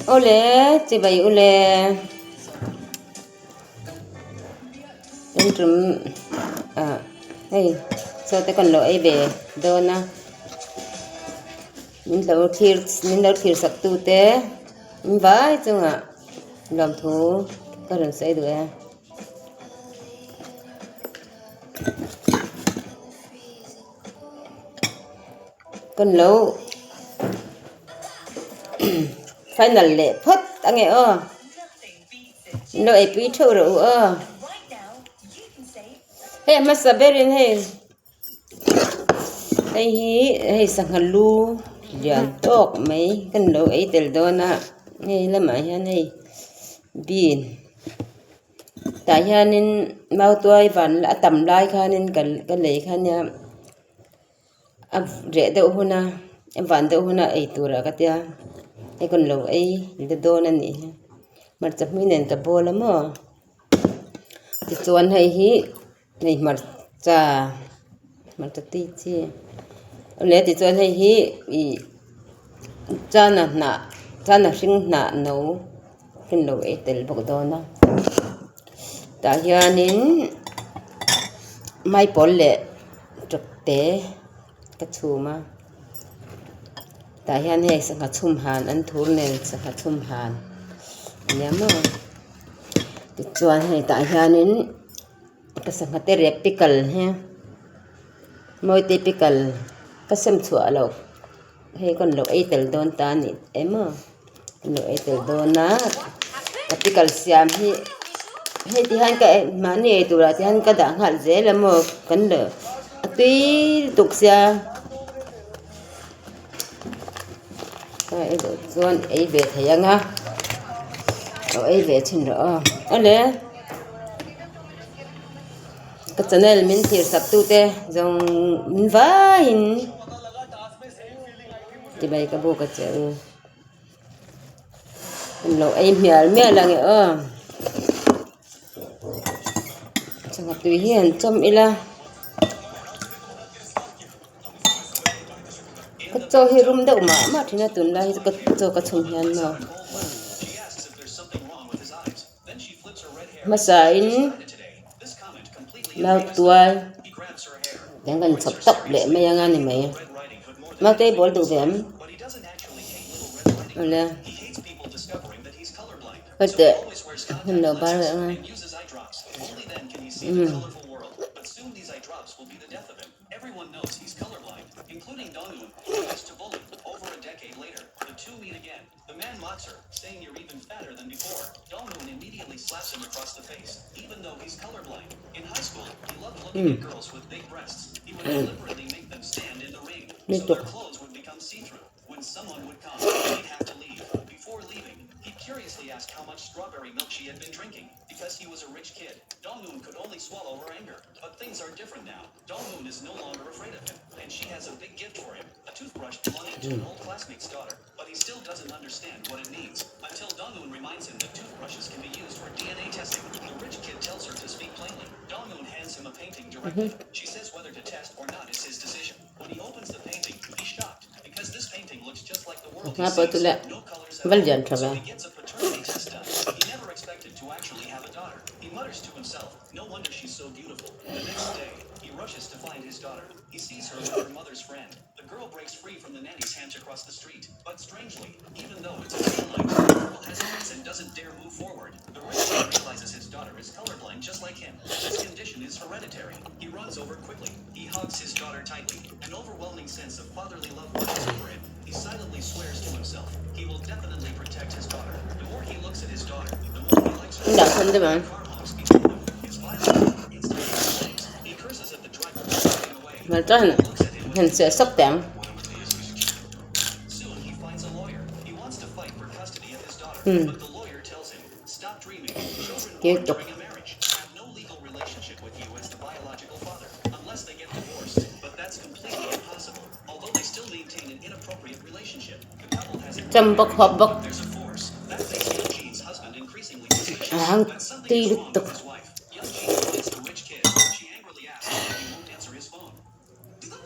Ole, chị bay ole. Tên trùm hey, so te kon lo ai về do na min lo thir sak tu te min vai chunga lam thu ka ran sai du ya kon lo final le phot ange lo ai pi tho ro hey masaberin hey hey sangalu lian tok mai kan lo ai tel do na hey lama hian hey bin ta hianin mau tuai van la tam lai khanin kan lei khan ya a re de huna em van de huna ai tura ka tia e kon lo ai de do na ni mar chap mi nen ka bola mo ti chuan hei hi nei mar cha ti chi le ti chuan hei hi i chana hring na no kan lo ai tel bok do na ta hianin mai pol le truk te ka chuma ta hian he sanga chum han an thur nen sanga chum han nyamo ti chuan he ta hianin ka sanga te rep pikal he moi te pikal ka sem chua lo he kon lo ai tel don ta ni emo lo ai tel don na ka pikal siam hi he ti han ka mani e tura ti han ka da ngal je la mo kan le ati tuk sia ai do chuan ai ve thayanga ai ve chin ro ale ka channel min thir sak tu te jong min va in ti bai ka bo ka che lo ai mial lang e changa tu hian chom ila ka cho hi rum deuh ma thina tun lai ka cho ka chung hian no masa in lau tuai đang gần sập tóc lệ mấy anh này mày mau tay bol đủ vẹm nè cái tệ hình đầu ba rồi anh including Donghoon, who used to bully. Over a decade later, the two meet again. The man mocks her, saying you're even fatter than before. Donghoon immediately slaps him across the face, even though he's colorblind. In high school, he loved looking at girls with big breasts. He would deliberately make them stand in the ring, so their clothes would become see-through. When someone would come, he'd have to leave. Before leaving, he'd curiously ask how much strawberry milk she had been drinking. Because he was a rich kid, Donghoon could only swallow her anger. But things are different now. Donghoon is no longer afraid of him, and she has a big gift for him, a toothbrush belonging to an old classmate's daughter. But he still doesn't understand what it means, until Donghoon reminds him that toothbrushes can be used for DNA testing. The rich kid tells her to speak plainly. Donghoon hands him a painting directly. She says whether to test or not is his decision. When he opens the painting, he's shocked, because this painting looks just like the world he sees. No colors at all. So he gets a paternity test done. He never expected to actually have a daughter. He mutters to himself, no wonder she's so beautiful. The next day, he rushes to find his daughter. He sees her with her mother's friend. The girl breaks free from the nanny's hands across the street. But strangely, even though it's a moonlight, the girl hesitates and doesn't dare move forward. The rich man realizes his daughter is colorblind just like him. This condition is hereditary. He runs over quickly. He hugs his daughter tightly. An overwhelming sense of fatherly love washes over him. He silently swears to himself he will definitely protect his daughter. The more he looks at his daughter, the more he likes her. He curses at the driver for driving away. Soon he finds a lawyer. He wants to fight for custody of his daughter, but the lawyer tells him, "Stop dreaming. Children born during a marriage have no legal relationship with you as the biological father, unless they get divorced. But that's completely impossible. Although they still maintain an inappropriate relationship, the couple has there's a force that makes Young Jean's husband increasingly suspicious that something is wrong with his wife. Young Jean finds the rich kid. She angrily asks why he won't answer his phone. The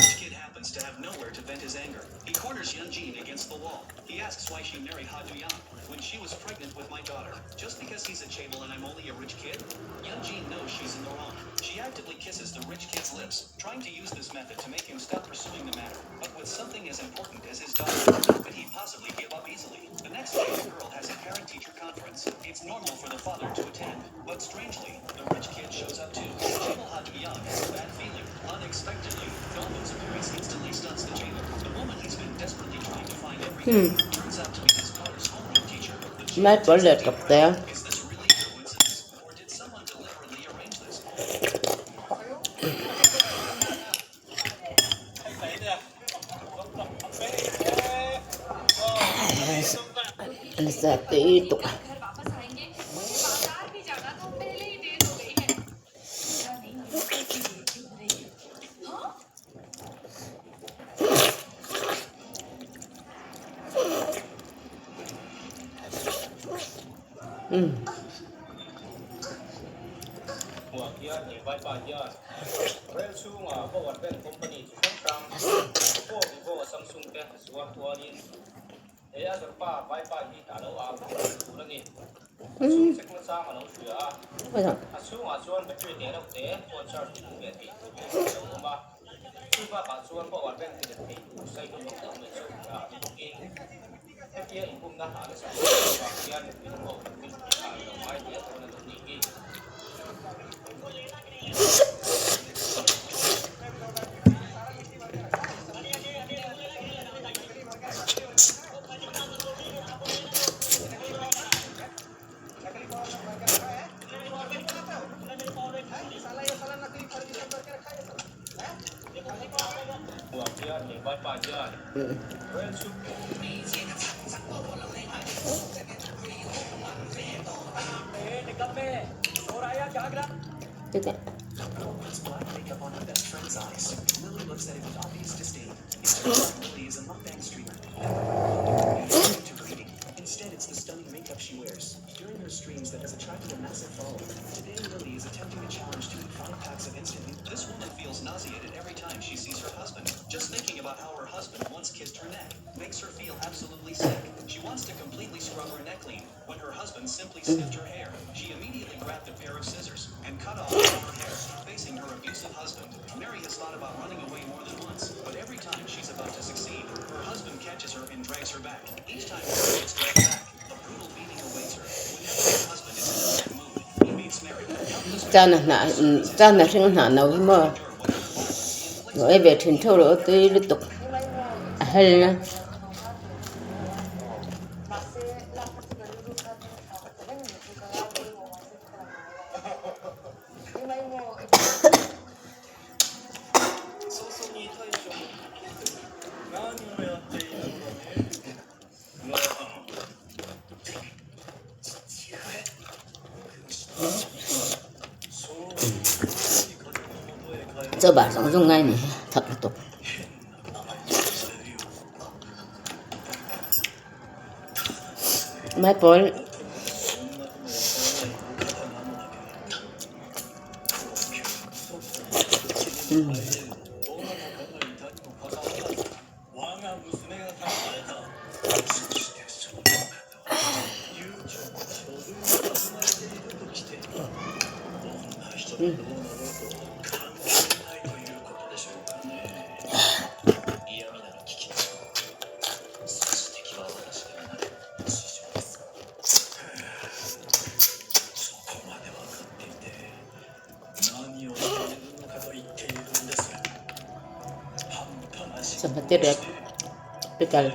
rich kid happens to have nowhere to vent his anger. He corners Yeonjin against the wall. He asks why she married Ha Do-young when she was pregnant with my daughter. Just because he's a chaebol and I'm only a rich kid? Yeonjin knows she's in the wrong. She actively kisses the rich kid's lips, trying to use this method to make him stop pursuing the matter. But with something as important as his daughter, how could he possibly give up easily? The next day, the girl has a parent-teacher conference. It's normal for the father to attend, but strangely, the rich kid shows up too. Chaebol Ha Do-young has a bad feeling. Unexpectedly, Dongwon's appearance instantly stuns the chaebol. The woman he's been desperately trying to find every day turns out to be his daughter's homeroom teacher. The Mấy chaebol bữa takes a lượt deep cặp breath. té. Is this really a coincidence, or did someone deliberately arrange this? Anh sẽ tí tục. घर वापस आएंगे मुझे बाजार भी जाना था पहले ही देर हो गई है पूरा नहीं क्यों हो रही है हाँ Huwag yan, iba-iba yan. Rel sunga, bawat ben company to Samsung. Vivo, Samsung ten, suwak tuwanin. Kaya pa, bye-bye, di talo ako. Kurangin. Asung sekna sa ano suya. Asung asuan battery din ako te, phone charge din mo yati. Sa uma. Iba ka suan bawat ben tinatay. Usay ko ng dami so na okay. Kaya ikum na halos sa yan, mo. Ano may dia ko na niki. Huwag yan, iba-iba yan. Rel sunga. Chứ Puts black makeup on her best friend's eyes. Lily looks at it with obvious disdain. It turns out Lily is a mukbang streamer. To her eating. Instead, it's the stunning makeup she wears. During her streams that has attracted a massive following. Today, Lily is attempting a challenge to eat 5 packs of instant noodles. This woman feels nauseated every time she sees her husband. Just thinking about how her husband once kissed her neck makes her feel absolutely sick. She wants to completely scrub her neck clean when her husband simply sniffed her hair. She immediately grabbed a pair of scissors and cut off all her hair. Facing her abusive husband, Mary has thought about running away more than once, but every time she's about to succeed, her husband catches her and drags her back. Each time Mary gets dragged back, a brutal beating awaits her. Whenever her husband is in a bad mood, he meets Mary. cha là sinh hả nấu mơ. Rồi về thuyền thâu rồi tôi liên tục. Hay nha. Cho bà sống trong ngay này thật là tục. Mấy bữa sampai tidak pikal.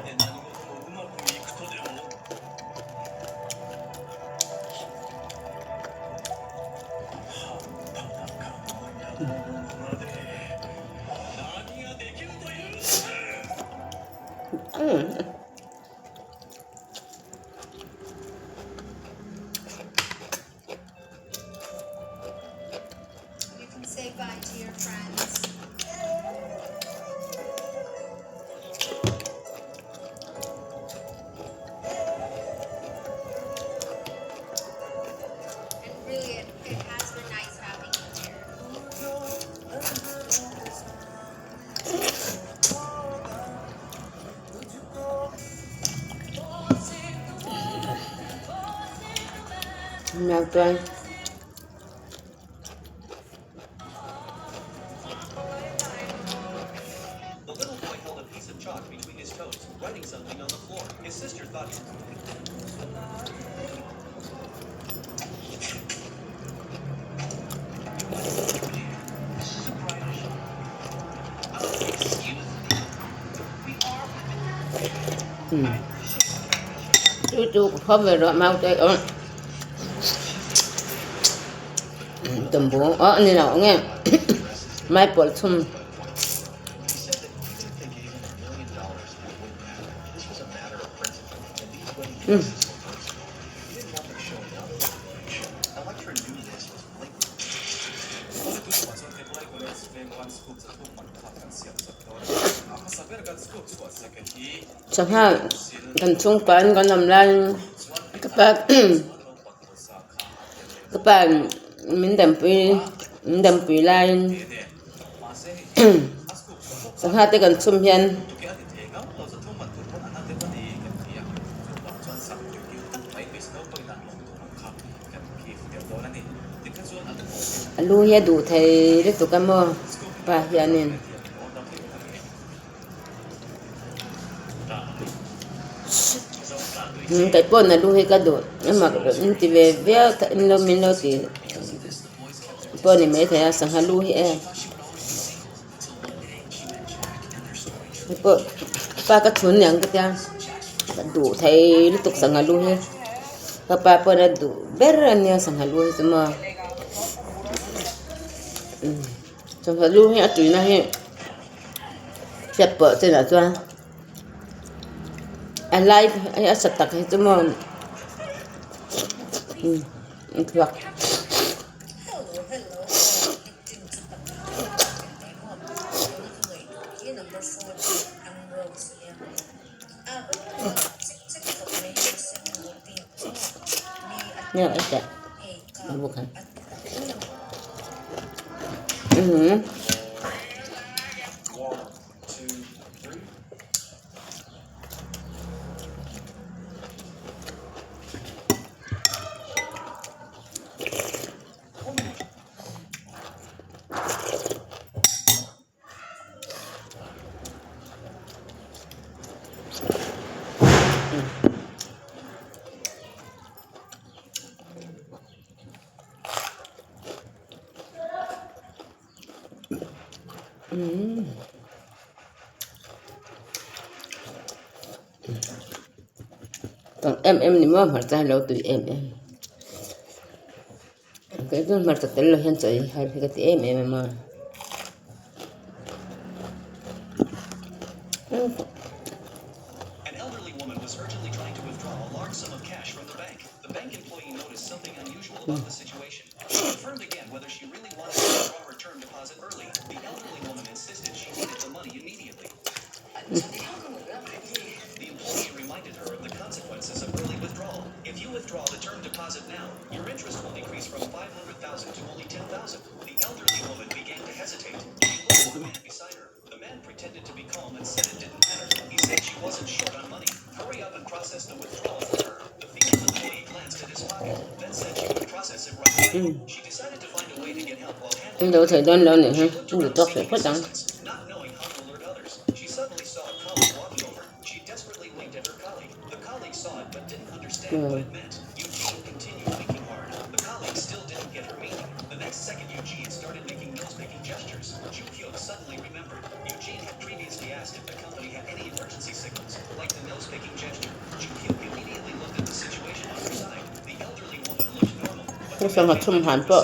You can say bye to your friends. And really, it has been nice having you here. nào toàn The little boy held a piece of chalk between his toes, writing something on the floor. His sister thought chú khó về rồi mau tay ơi tầm bố như nào nghe mai bữa chung chẳng hạn gần chung quán còn làm lan các bạn mình đầm bì lan chẳng hạn tới gần chung hiền lu ya đủ thầy rất tụ cam mơ và hiện nên cái con là lu hay cả đủ nhưng mà thì về véo mình lo thì con này mấy thầy sang hà lu hay ba cái chuồn nhang cái tiếng đủ thầy rất tụ sang hà lu hay các ba con là đủ bé anh sang hà lu hay mà trong thời lưu hiện tùy này chặt bờ trên là cho anh like anh sạch tắc hết chứ mà hoặc nhớ anh chạy bukan còn em thì mới mở ra lâu tụi em cái đó mà thật là hiện tại hay cái tí em mà an elderly woman was urgently trying to withdraw a large sum of cash from the bank. The bank employee noticed something unusual about the situation. She confirmed again whether she really wanted to withdraw her term deposit early. The elderly woman insisted she needed the money immediately. The employee reminded her of the consequences of early withdrawal. If you withdraw the term deposit now, your interest will decrease from 500,000 to only 10,000. The elderly woman began to hesitate. She looked at the man beside her. The man pretended to be calm and said it didn't matter. He said she wasn't short on money. Hurry up and process the withdrawal for her. The female employee glanced at his pocket, then said she would process it right away. She decided to find a way to get help while handling đâu thầy đơn đâu này ha it. không được tốt phải phát đắng Not knowing how to alert others, she suddenly saw a colleague walking over. She desperately winked at her colleague. The colleague saw it but didn't understand what it meant. Eugene continued winking hard. The colleague still didn't get her meaning. The next second, Eugene started making nose-making gestures. Ju-Hyuk suddenly remembered. Eugene had previously asked if the company had any emergency signals, like the nose-making gesture. Ju-Hyuk immediately looked at the situation on her side. The elderly woman looked normal, but cái sao mà chung hẳn vợ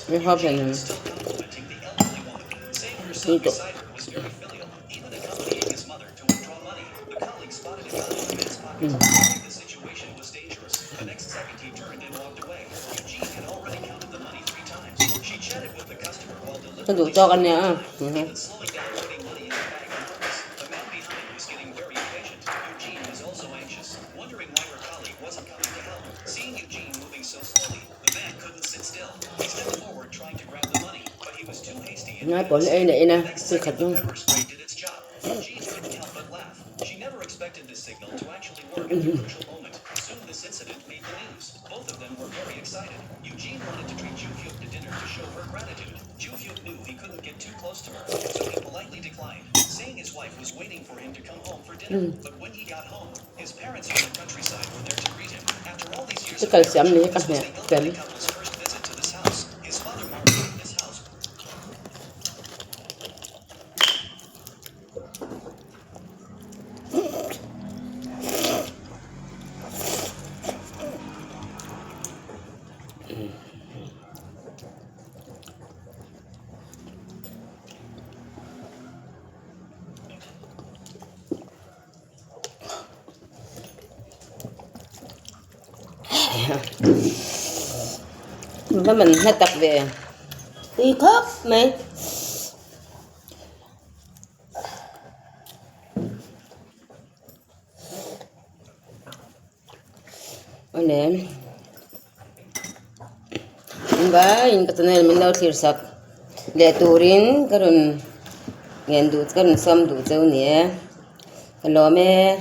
cái hoa này still complimenting the elderly woman, saying her son beside her was very filial, even accompanying his mother to withdraw money. The colleague spotted a gun in the man's pocket, thinking the situation was dangerous. The next second, he turned and walked away. Eugene had already counted the money 3 times. She chatted with the customer while cái đủ delivering cho con nhá even slowing down putting money in the bag on purpose. The man behind was getting very impatient. Eugene was also anxious, wondering why her colleague wasn't coming to help. Seeing Eugene moving so slowly, the man couldn't sit still. He stepped forward trying to grab the money, but he was too hasty and ngay còn đây này nè next tôi khật second, luôn the pepper spray did its job. Eugene couldn't help but laugh. She never expected this signal to actually work at a crucial moment. Soon this incident made the news. Both of them were very excited. Eugene wanted to treat Ju-hyuk to dinner to show her gratitude. Ju-hyuk knew he couldn't get too close to her, so he politely declined, saying his wife was waiting for him to come home for dinner. But when he got home, his parents from the countryside were there to greet him. After all these years Cái of cây xém này marriage, các this was mẹ the kèm. elderly couple's first visit to this house. His father marketed this house. Và mình hay tập về đi khớp mày. Olha, ba in katana min law tirsak le turin karun ngen du karun som du chau ni kalome